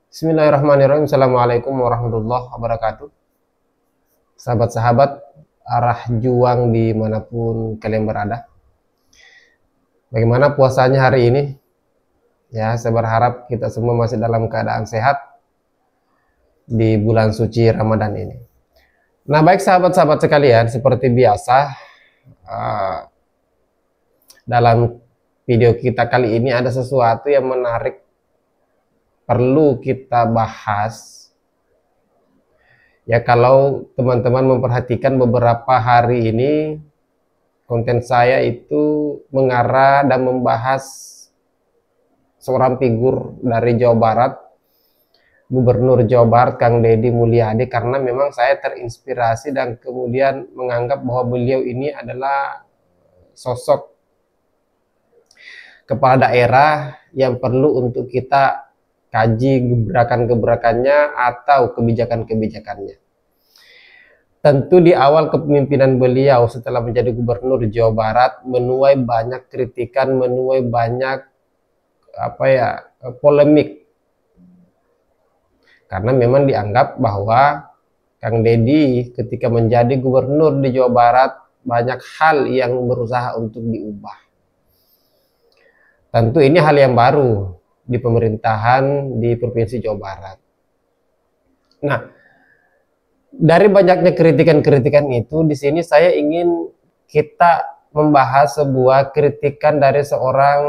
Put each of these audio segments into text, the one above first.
Bismillahirrahmanirrahim. Assalamualaikum warahmatullahi wabarakatuh. Sahabat-sahabat arah juang dimanapun kalian berada. Bagaimana puasanya hari ini? Ya, saya berharap kita semua masih dalam keadaan sehat di bulan suci Ramadan ini. Nah, baik sahabat-sahabat sekalian, seperti biasa dalam video kita kali ini ada sesuatu yang menarik perlu kita bahas. Ya, kalau teman-teman memperhatikan beberapa hari ini konten saya itu mengarah dan membahas seorang figur dari Jawa Barat, Gubernur Jawa Barat Kang Deddy Mulyadi, karena memang saya terinspirasi dan kemudian menganggap bahwa beliau ini adalah sosok kepala daerah yang perlu untuk kita kaji gebrakan-gebrakannya atau kebijakan-kebijakannya. Tentu di awal kepemimpinan beliau setelah menjadi Gubernur Jawa Barat menuai banyak kritikan, menuai banyak polemik. Karena memang dianggap bahwa Kang Deddy ketika menjadi Gubernur di Jawa Barat banyak hal yang berusaha untuk diubah. Tentu ini hal yang baru di pemerintahan di Provinsi Jawa Barat. Nah, dari banyaknya kritikan-kritikan itu, di sini saya ingin kita membahas sebuah kritikan dari seorang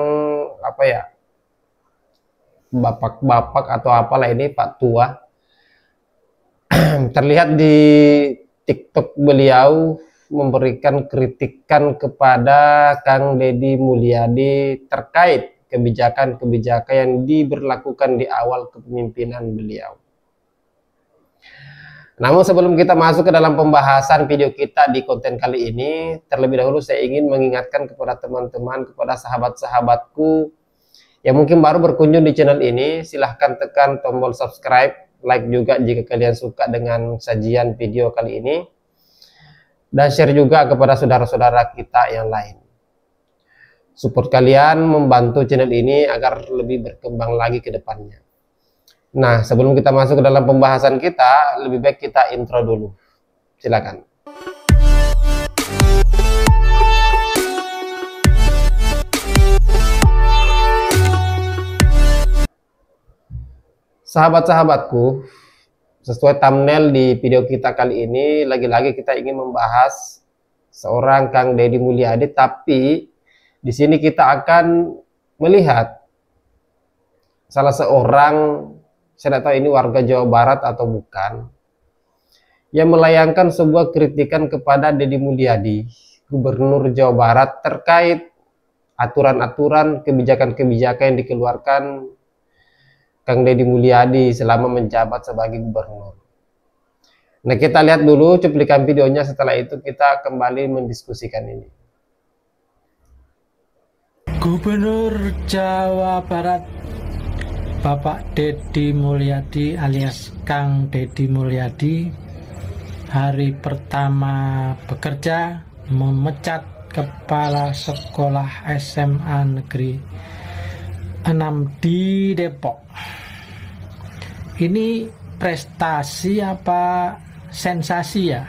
bapak-bapak atau apalah ini, Pak Tua. Terlihat di TikTok beliau memberikan kritikan kepada Kang Deddy Mulyadi terkait kebijakan-kebijakan yang diberlakukan di awal kepemimpinan beliau. Namun sebelum kita masuk ke dalam pembahasan video kita di konten kali ini, terlebih dahulu saya ingin mengingatkan kepada teman-teman, kepada sahabat-sahabatku yang mungkin baru berkunjung di channel ini, silahkan tekan tombol subscribe, like juga jika kalian suka dengan sajian video kali ini, dan share juga kepada saudara-saudara kita yang lain. Support kalian membantu channel ini agar lebih berkembang lagi ke depannya. Nah, sebelum kita masuk ke dalam pembahasan kita, lebih baik kita intro dulu. Silakan. Sahabat-sahabatku, sesuai thumbnail di video kita kali ini, lagi-lagi kita ingin membahas seorang Kang Deddy Mulyadi, tapi di sini kita akan melihat salah seorang, saya tidak tahu ini warga Jawa Barat atau bukan, yang melayangkan sebuah kritikan kepada Deddy Mulyadi, Gubernur Jawa Barat, terkait aturan-aturan, kebijakan-kebijakan yang dikeluarkan Kang Deddy Mulyadi selama menjabat sebagai gubernur. Nah, kita lihat dulu cuplikan videonya, setelah itu kita kembali mendiskusikan ini. Gubernur Jawa Barat Bapak Deddy Mulyadi alias Kang Deddy Mulyadi hari pertama bekerja memecat Kepala Sekolah SMA Negeri 6 di Depok. Ini prestasi apa sensasi ya?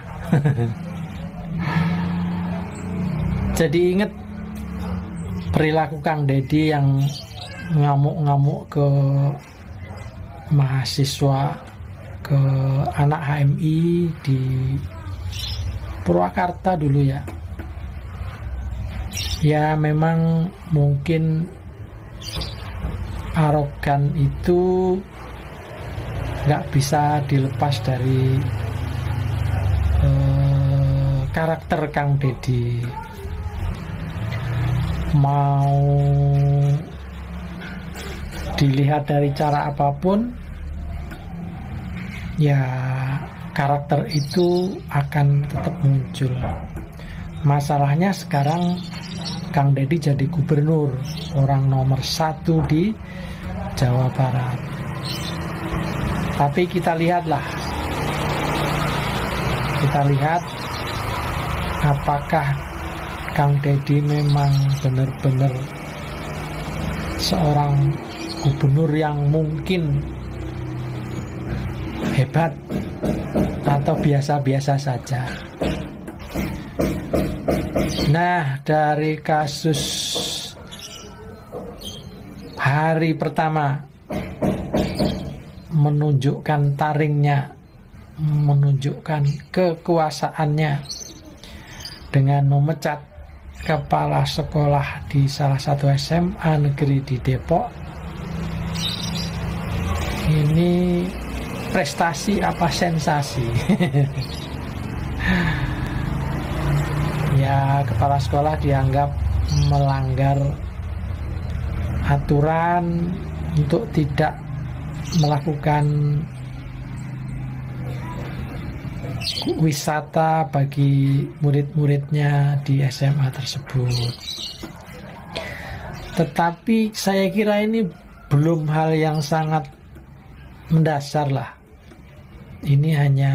Jadi ingat perilaku Kang Deddy yang ngamuk-ngamuk ke mahasiswa, ke anak HMI di Purwakarta dulu ya. Ya memang mungkin arogan itu nggak bisa dilepas dari karakter Kang Deddy. Mau dilihat dari cara apapun, ya karakter itu akan tetap muncul. Masalahnya sekarang Kang Deddy jadi gubernur, orang nomor 1 di Jawa Barat. Tapi kita lihat apakah Kang Deddy memang benar-benar seorang gubernur yang mungkin hebat atau biasa-biasa saja. Nah, dari kasus hari pertama menunjukkan taringnya, menunjukkan kekuasaannya dengan memecat kepala sekolah di salah satu SMA negeri di Depok. Ini prestasi apa sensasi? Ya, kepala sekolah dianggap melanggar aturan untuk tidak melakukan wisata bagi murid-muridnya di SMA tersebut. Tetapi saya kira ini belum hal yang sangat mendasar lah. Ini hanya,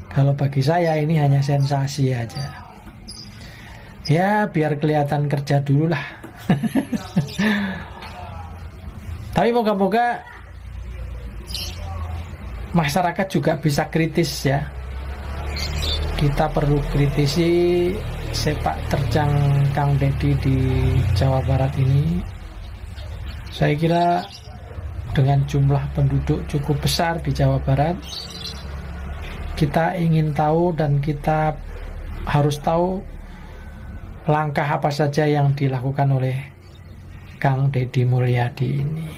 kalau bagi saya ini hanya sensasi aja. Ya, biar kelihatan kerja dulu lah. Tapi moga-moga masyarakat juga bisa kritis ya. Kita perlu kritisi sepak terjang Kang Deddy di Jawa Barat ini. Saya kira dengan jumlah penduduk cukup besar di Jawa Barat, kita ingin tahu dan kita harus tahu langkah apa saja yang dilakukan oleh Kang Deddy Mulyadi ini.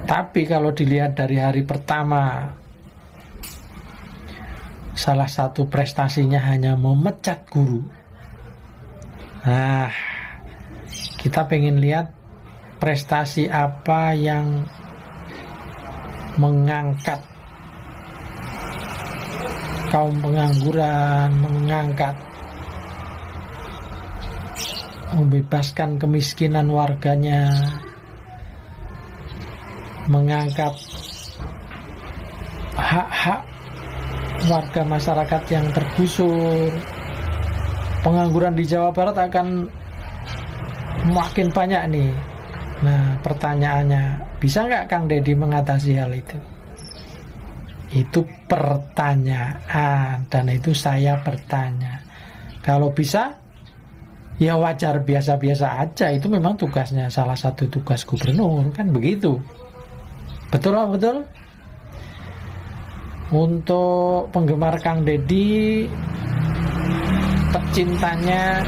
Tapi kalau dilihat dari hari pertama, salah satu prestasinya hanya memecat guru. Nah, kita pengen lihat prestasi apa yang mengangkat kaum pengangguran, membebaskan kemiskinan warganya, mengangkat hak-hak warga masyarakat yang tergusur. Pengangguran di Jawa Barat akan makin banyak nih. Nah, pertanyaannya, bisa nggak Kang Deddy mengatasi hal itu? Itu pertanyaan, dan itu saya bertanya. Kalau bisa, ya wajar, biasa-biasa aja. Itu memang tugasnya, salah satu tugas gubernur, kan begitu. Betul lah, betul. Untuk penggemar Kang Deddy, pecintanya,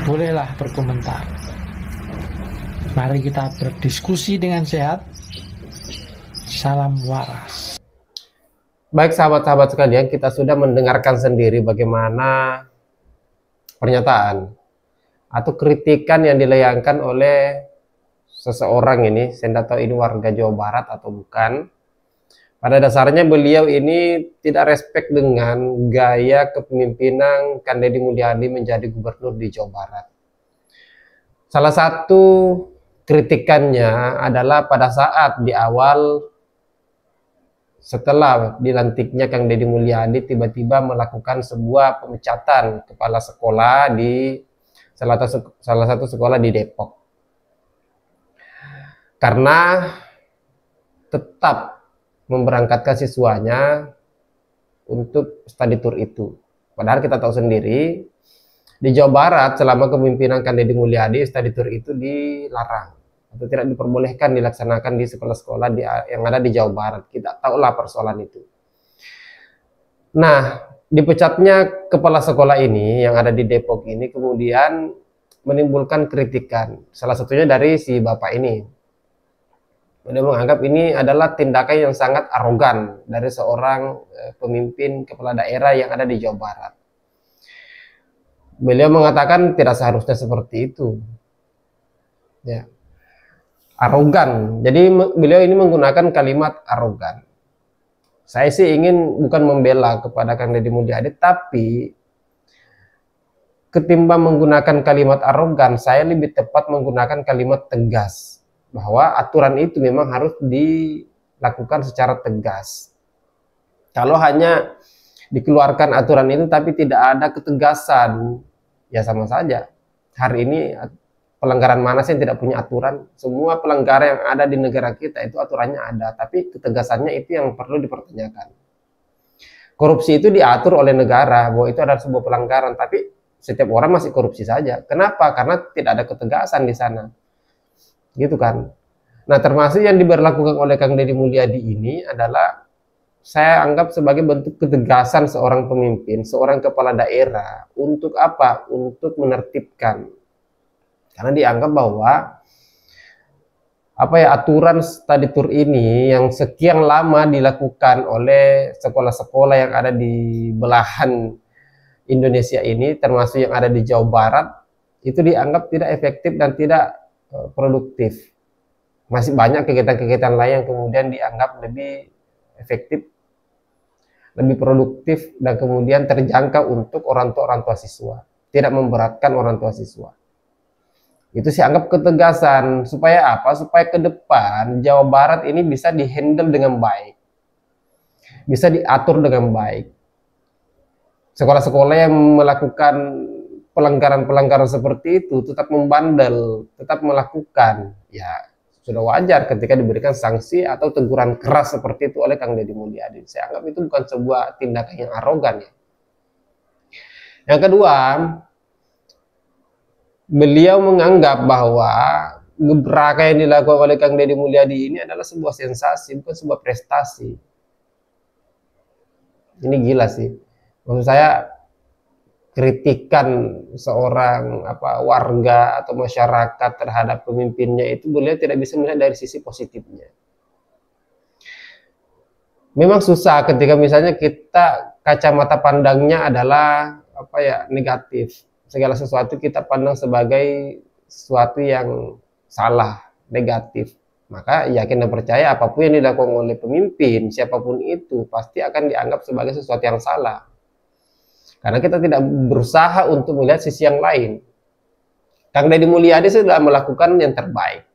bolehlah berkomentar. Mari kita berdiskusi dengan sehat. Salam waras. Baik sahabat-sahabat sekalian, kita sudah mendengarkan sendiri bagaimana pernyataan atau kritikan yang dilayangkan oleh seseorang ini. Saya tidak tahu ini warga Jawa Barat atau bukan. Pada dasarnya beliau ini tidak respect dengan gaya kepemimpinan Kang Deddy Mulyadi menjadi gubernur di Jawa Barat. Salah satu kritikannya adalah pada saat di awal setelah dilantiknya Kang Deddy Mulyadi tiba-tiba melakukan sebuah pemecatan kepala sekolah di salah satu sekolah di Depok. Karena tetap memberangkatkan siswanya untuk study tour itu. Padahal kita tahu sendiri di Jawa Barat selama kepemimpinan Kang Deddy Mulyadi study tour itu dilarang atau tidak diperbolehkan dilaksanakan di sekolah-sekolah yang ada di Jawa Barat. Kita tahulah persoalan itu. Nah, dipecatnya kepala sekolah ini yang ada di Depok ini kemudian menimbulkan kritikan. Salah satunya dari si bapak ini. Dia menganggap ini adalah tindakan yang sangat arogan dari seorang pemimpin kepala daerah yang ada di Jawa Barat. Beliau mengatakan tidak seharusnya seperti itu. Ya. Arogan. Jadi beliau ini menggunakan kalimat arogan. Saya sih ingin bukan membela kepada Kang Deddy Mulyadi, tapi ketimbang menggunakan kalimat arogan, saya lebih tepat menggunakan kalimat tegas. Bahwa aturan itu memang harus dilakukan secara tegas. Kalau hanya dikeluarkan aturan itu tapi tidak ada ketegasan, ya sama saja. Hari ini pelanggaran mana sih yang tidak punya aturan? Semua pelanggaran yang ada di negara kita itu aturannya ada, tapi ketegasannya itu yang perlu dipertanyakan. Korupsi itu diatur oleh negara bahwa itu adalah sebuah pelanggaran, tapi setiap orang masih korupsi saja. Kenapa? Karena tidak ada ketegasan di sana. Gitu kan. Nah, termasuk yang diberlakukan oleh Kang Deddy Mulyadi ini adalah saya anggap sebagai bentuk ketegasan seorang pemimpin, seorang kepala daerah. Untuk apa? Untuk menertibkan. Karena dianggap bahwa aturan study tour ini yang sekian lama dilakukan oleh sekolah-sekolah yang ada di belahan Indonesia ini, termasuk yang ada di Jawa Barat, itu dianggap tidak efektif dan tidak produktif. Masih banyak kegiatan-kegiatan lain yang kemudian dianggap lebih efektif, lebih produktif, dan kemudian terjangkau untuk orang tua siswa, tidak memberatkan orang tua siswa. Itu saya anggap ketegasan. Supaya apa? Supaya ke depan Jawa Barat ini bisa dihandle dengan baik, bisa diatur dengan baik. Sekolah-sekolah yang melakukan pelanggaran-pelanggaran seperti itu tetap membandel, tetap melakukan, ya sudah wajar ketika diberikan sanksi atau teguran keras seperti itu oleh Kang Deddy Mulyadi. Saya anggap itu bukan sebuah tindakan yang arogan ya. Yang kedua, beliau menganggap bahwa gebrakan yang dilakukan oleh Kang Deddy Mulyadi ini adalah sebuah sensasi, bukan sebuah prestasi. Ini gila sih. Maksud saya, kritikan seorang warga atau masyarakat terhadap pemimpinnya itu beliau tidak bisa melihat dari sisi positifnya. Memang susah ketika misalnya kita kacamata pandangnya adalah negatif. Segala sesuatu kita pandang sebagai sesuatu yang salah, negatif. Maka yakin dan percaya apapun yang dilakukan oleh pemimpin, siapapun itu, pasti akan dianggap sebagai sesuatu yang salah. Karena kita tidak berusaha untuk melihat sisi yang lain. Kang Deddy Mulyadi sudah melakukan yang terbaik.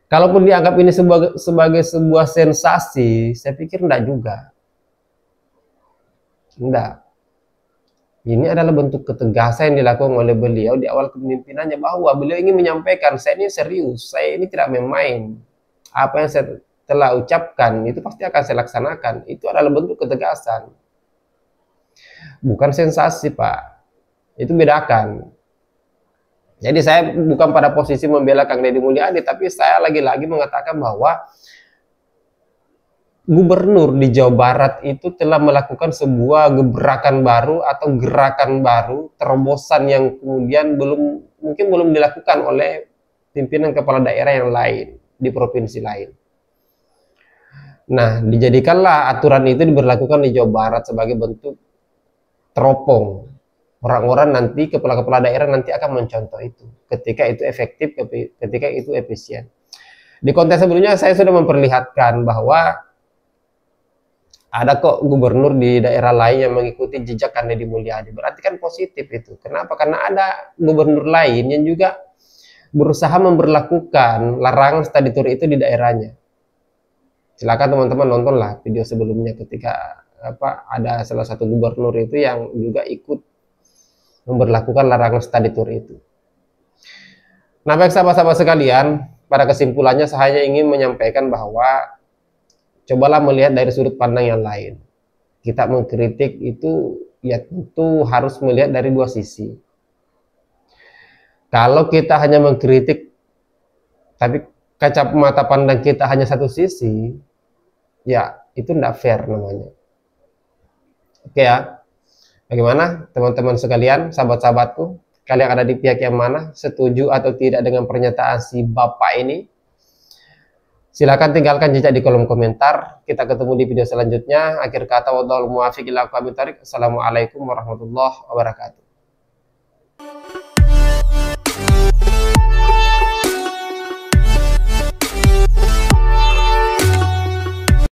Kalaupun dianggap ini sebagai sebuah sensasi, saya pikir enggak juga. Enggak. Ini adalah bentuk ketegasan yang dilakukan oleh beliau di awal kepemimpinannya, bahwa beliau ingin menyampaikan, saya ini serius, saya ini tidak main-main. Apa yang saya telah ucapkan, itu pasti akan saya laksanakan. Itu adalah bentuk ketegasan. Bukan sensasi, Pak. Itu bedakan. Jadi saya bukan pada posisi membela Kang Deddy Mulyadi, tapi saya lagi-lagi mengatakan bahwa gubernur di Jawa Barat itu telah melakukan sebuah gebrakan baru atau gerakan baru, terobosan yang kemudian mungkin belum dilakukan oleh pimpinan kepala daerah yang lain di provinsi lain. Nah, dijadikanlah aturan itu diberlakukan di Jawa Barat sebagai bentuk teropong. Orang-orang nanti, kepala-kepala daerah nanti akan mencontoh itu ketika itu efektif, ketika itu efisien. Di konten sebelumnya saya sudah memperlihatkan bahwa ada kok gubernur di daerah lain yang mengikuti jejak Kang Deddy Mulyadi. Berarti kan positif itu. Kenapa? Karena ada gubernur lain yang juga berusaha memberlakukan larangan study tour itu di daerahnya. Silakan teman-teman nontonlah video sebelumnya ketika ada salah satu gubernur itu yang juga ikut memberlakukan larangan study tour itu. Nah, baik sahabat-sahabat sekalian, pada kesimpulannya saya hanya ingin menyampaikan bahwa cobalah melihat dari sudut pandang yang lain. Kita mengkritik itu ya tentu harus melihat dari dua sisi. Kalau kita hanya mengkritik tapi kacamata pandang kita hanya satu sisi, ya itu tidak fair namanya. Oke ya, bagaimana teman-teman sekalian, sahabat-sahabatku, kalian ada di pihak yang mana, setuju atau tidak dengan pernyataan si bapak ini? Silakan tinggalkan jejak di kolom komentar. Kita ketemu di video selanjutnya. Akhir kata, wallahul muwaffiq ila aqwamit thoriq. Assalamualaikum warahmatullahi wabarakatuh.